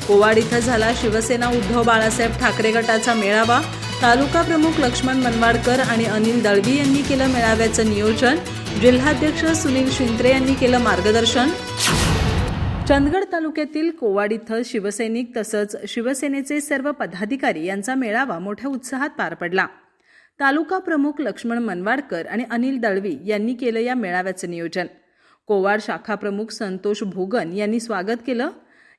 कोवाड इथं झाला शिवसेना उद्धव बाळासाहेब ठाकरे गटाचा मेळावा। तालुका प्रमुख लक्ष्मण मनवाडकर आणि अनिल दळवी यांनी केलं मेळाव्याचं नियोजन। जिल्हाध्यक्ष सुनील शिंत्रे यांनी केलं मार्गदर्शन। चंदगड तालुक्यातील कोवाड इथं शिवसैनिक तसंच शिवसेनेचे सर्व पदाधिकारी यांचा मेळावा मोठ्या उत्साहात पार पडला। तालुका प्रमुख लक्ष्मण मनवाडकर आणि अनिल दळवी यांनी केलं या मेळाव्याचं नियोजन। कोवाड शाखा प्रमुख संतोष भोगन यांनी स्वागत केलं।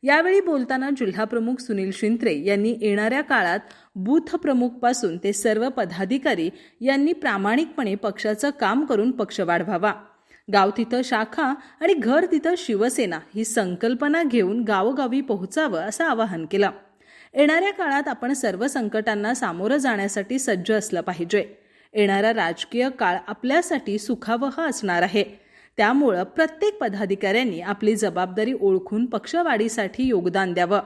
यावेळी बोलताना जिल्हा प्रमुख सुनील शिंत्रे यांनी येणाऱ्या काळात बूथ प्रमुखपासून ते सर्व पदाधिकारी यांनी प्रामाणिकपणे पक्षाचं काम करून पक्ष वाढवावा, गाव तिथं शाखा आणि घर तिथं शिवसेना ही संकल्पना घेऊन गावोगावी पोहोचावं असं आवाहन केलं। येणाऱ्या काळात आपण सर्व संकटांना सामोरं जाण्यासाठी सज्ज असलं पाहिजे। येणारा राजकीय काळ आपल्यासाठी सुखावह असणार आहे, त्यामुळे प्रत्येक पदाधिकाऱ्यांनी आपली जबाबदारी ओळखून पक्षवाढीसाठी योगदान द्यावं।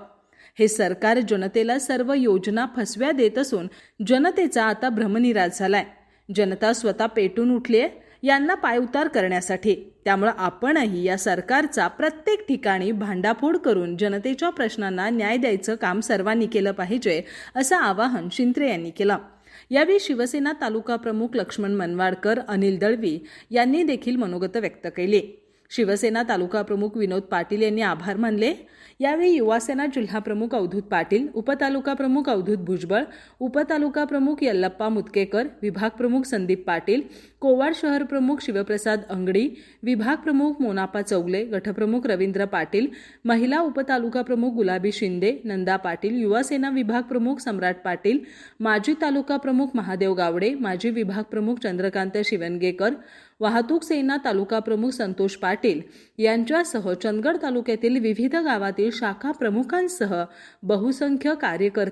हे सरकार जनतेला सर्व योजना फसव्या देत असून जनतेचा आता भ्रमनिरास झालाय। जनता स्वतः पेटून उठलीय यांना पायउतार करण्यासाठी, त्यामुळे आपणही या सरकारचा प्रत्येक ठिकाणी भांडाफोड करून जनतेच्या प्रश्नांना न्याय द्यायचं काम सर्वांनी केलं पाहिजे असं आवाहन शिंत्रे यांनी केलं। यावेळी शिवसेना तालुका प्रमुख लक्ष्मण मनवाडकर, अनिल दळवी यांनी देखील मनोगत व्यक्त केली। शिवसेना तालुका प्रमुख विनोद पाटील यांनी आभार मानले। यावेळी युवासेना जिल्हा प्रमुख अवधूत पाटील, उपतालुका प्रमुख अवधूत भुजबळ, उपतालुका प्रमुख यल्लप्पा मुतकेकर, विभाग प्रमुख संदीप पाटील, कोवाड शहर प्रमुख शिवप्रसाद अंगडी, विभाग प्रमुख मोनापा चौगले, गटप्रमुख रवींद्र पाटील, महिला उपतालुका प्रमुख गुलाबी शिंदे, नंदा पाटील, युवासेना विभाग प्रमुख सम्राट पाटील, माजी तालुका प्रमुख महादेव गावडे, माजी विभाग प्रमुख चंद्रकांत शिवनगेकर, वाहतूक सेना तालुका प्रमुख संतोष पाटील यांच्यासह चंदगड तालुक्यातील विविध गावातील शाखा प्रमुखांसह बहुसंख्य कार्यकर्ते